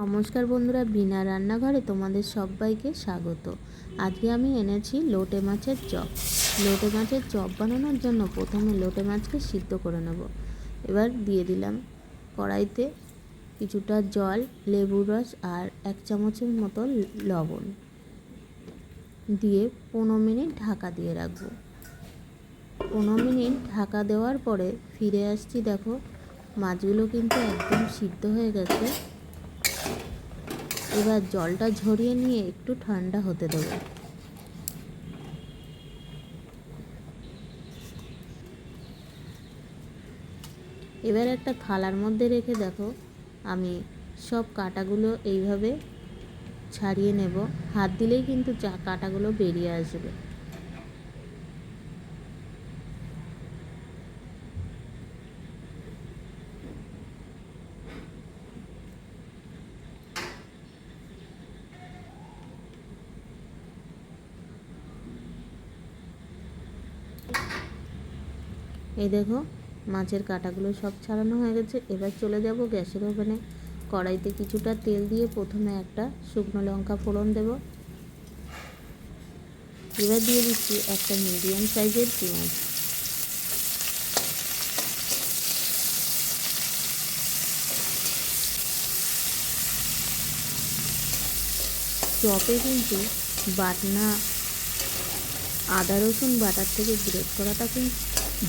নমস্কার বন্ধুরা, বিনা রান্নাঘরে তোমাদের সবাইকে স্বাগত। আজকে আমি এনেছি লোটে মাছের চপ। লোটে মাছের চপ বানানোর জন্য প্রথমে লোটে মাছকে সিদ্ধ করে নেব। এবার দিয়ে দিলাম কড়াইতে কিছুটা জল, লেবুর রস আর 1 চামচের মতো লবণ দিয়ে 15 মিনিট ঢাকা দিয়ে রাখবো। 15 মিনিট ঢাকা দেওয়ার পরে ফিরে আসছি। দেখো, মাছগুলো কিন্তু একদম সিদ্ধ হয়ে গেছে। এবার জলটা ঝরিয়ে নিয়ে একটু ঠান্ডা হতে দেবো। এবার একটা থালার মধ্যে রেখে দেখো, আমি সব কাঁটাগুলো এইভাবে ছাড়িয়ে নেব। হাত দিলেই কিন্তু কাঁটাগুলো বেরিয়ে আসবে। এই দেখো, মাছের কাঁটাগুলো সব ছাড়ানো হয়ে গেছে। এবার চলে যাব গ্যাসের ওভেনে। কড়াইতে কিছুটা তেল দিয়ে প্রথমে একটা শুকনো লঙ্কা ফোড়ন দেব। এবার দিয়ে দিচ্ছি একটা মিডিয়াম সাইজের পেঁয়াজ। চপে কিন্তু বাটনা আদা রসুন বাটার থেকে গ্রেট করাটা কিন্তু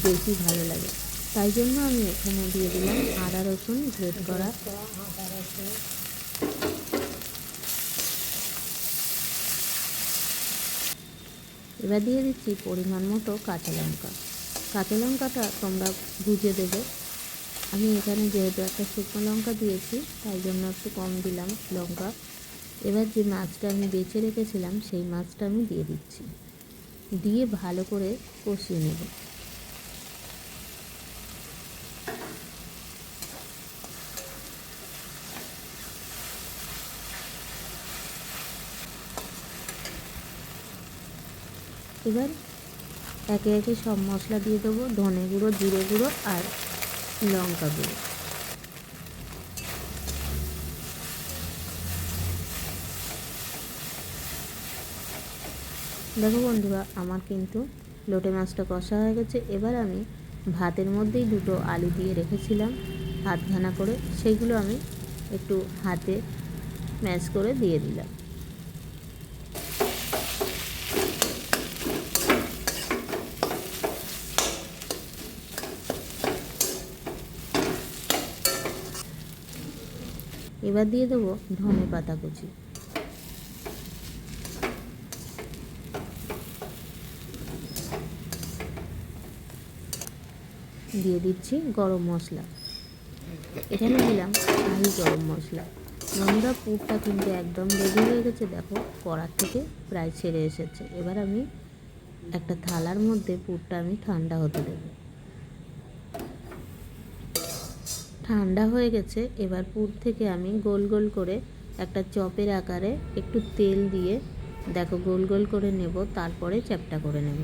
বেশি ভালো লাগে, তাই জন্য আমি এখানে দিয়ে দিলাম আদা রসুন গ্রেট করা। এবার দিয়ে দিচ্ছি পরিমাণ মতো কাঁচা লঙ্কা। কাঁচা লঙ্কাটা তোমরা বুঝে দেবে। আমি এখানে যেহেতু একটা শুকনো লঙ্কা দিয়েছি, তাই জন্য একটু কম দিলাম লঙ্কা। এবার যে মাছটা আমি বেছে রেখেছিলাম সেই মাছটা আমি দিয়ে দিচ্ছি, দিয়ে ভালো করে কষিয়ে নেব। এবার একে একে সব মশলা দিয়ে দেবো, ধনে গুঁড়ো, জিরে গুঁড়ো আর লঙ্কা গুঁড়ো। দেখো বন্ধুরা, আমার কিন্তু লোটে মাছটা কষা হয়ে গেছে। এবার আমি ভাতের মধ্যেই দুটো আলু দিয়ে রেখেছিলাম আধখানা করে, সেইগুলো আমি একটু হাতে ম্যাশ করে দিয়ে দিলাম। এবার দিয়ে দেবো ধনে পাতা কুচি। দিয়ে দিচ্ছি গরম মশলা। এখানে দিলাম শাহি গরম মশলা। বন্ধুরা, পুরটা কিন্তু একদম রেডি হয়ে গেছে। দেখো, কড়ার থেকে প্রায় ছেড়ে এসেছে। এবার আমি একটা থালার মধ্যে পুরটা আমি ঠান্ডা হতে দেব। ঠান্ডা হয়ে গেছে। এবার পুর থেকে আমি গোল গোল করে একটা চপের আকারে একটু তেল দিয়ে দেখো গোল গোল করে নেব, তারপরে চ্যাপ্টা করে নেব।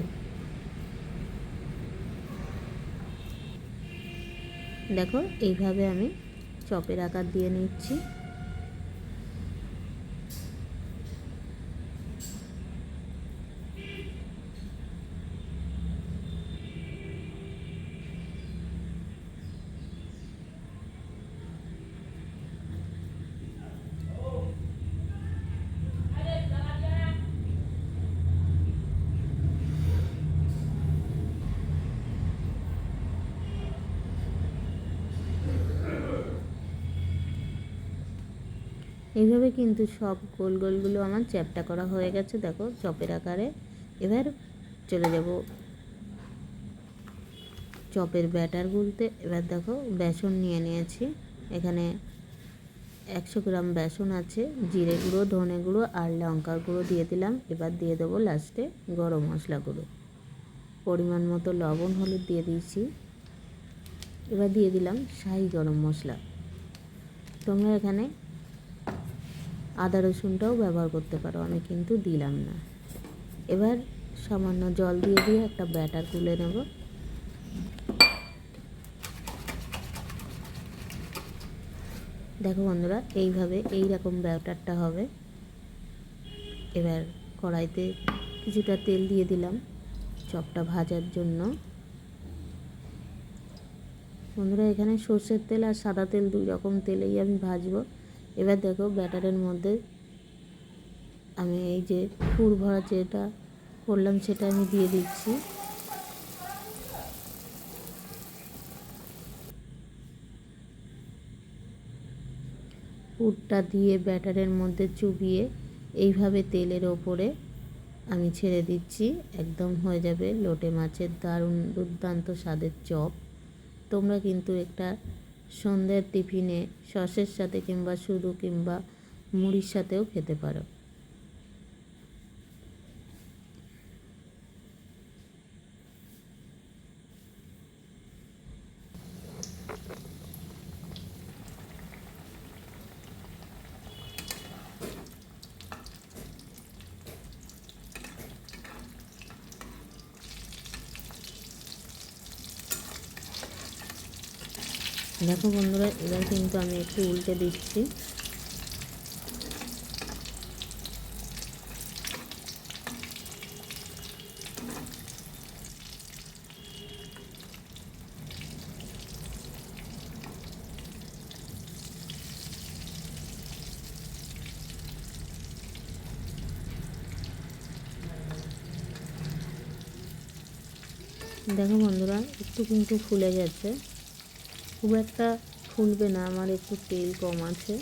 দেখো, এইভাবে আমি চপের আকার দিয়ে নিচ্ছি। এইভাবে কিন্তু সব গোল গোলগুলো আমার চ্যাপ্টা করা হয়ে গেছে। দেখো, চপের আকারে। এবার চলে যাব চপের ব্যাটার গুলতে। এবার দেখো, বেসন নিয়ে নিয়েছি। এখানে 100 গ্রাম বেসন আছে। জিরে গুঁড়ো, ধনে গুঁড়ো আর লঙ্কার গুঁড়ো দিয়ে দিলাম। এবার দিয়ে দেবো লাস্টে গরম মশলা গুঁড়ো, পরিমাণ মতো লবণ, হলুদ দিয়ে দিয়েছি। এবার দিয়ে দিলাম শাহি গরম মশলা। তোমরা এখানে আদা রসুনটাও ব্যবহার করতে পারো, আমি কিন্তু দিলাম না। এবার সামান্য জল দিয়ে দিয়ে একটা ব্যাটার গুলে নেব। দেখো বন্ধুরা, এইভাবে এই রকম ব্যাটারটা হবে। এবার কড়াইতে কিছুটা তেল দিয়ে দিলাম চপটা ভাজার জন্য। বন্ধুরা, এখানে সর্ষের তেল আর সাদা তেল দুই রকম তেলেই আমি ভাজবো। এবার দেখো ব্যাটারের মধ্যে আমি এই যে পুর ভরা যেটা করলাম সেটা আমি দিয়ে দিচ্ছি। পুরটা দিয়ে ব্যাটারের মধ্যে চুবিয়ে এইভাবে তেলের ওপরে আমি ছেড়ে দিচ্ছি। একদম হয়ে যাবে লোটে মাছের দারুণ দুর্দান্ত স্বাদের চপ। তোমরা কিন্তু একটা সন্ধ্যের টিফিনে সসের সাথে কিংবা শুধু কিংবা মুড়ির সাথেও খেতে পারো। দেখো বন্ধুরা, এবার কিন্তু আমি একটু উল্টে দিচ্ছি। দেখো বন্ধুরা, একটু কিন্তু ফুলে গেছে, খুব একটা ফুলবে না, আমার একটু তেল কম আছে,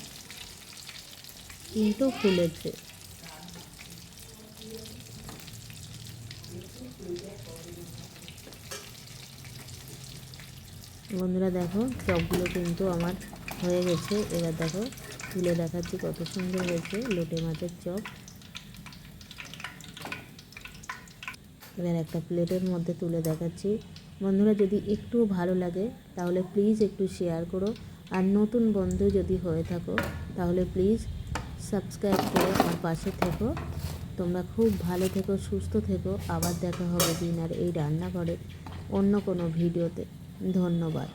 কিন্তু ফুলেছে। বন্ধুরা দেখো, চপগুলো কিন্তু আমার হয়ে গেছে। এবার দেখো তুলে দেখাচ্ছি কত সুন্দর হয়েছে লোটে মাছের চপ। এবার একটা প্লেটের মধ্যে তুলে দেখাচ্ছি। বন্ধুরা, যদি একটু ভালো লাগে তাহলে প্লিজ একটু শেয়ার করো, আর নতুন বন্ধু যদি হয়ে থাকো তাহলে প্লিজ সাবস্ক্রাইব করে আমার পাশে থেকো। তোমরা খুব ভালো থেকো, সুস্থ থেকো। আবার দেখা হবে দিন আর এই রান্নাঘরে অন্য কোনো ভিডিওতে। ধন্যবাদ।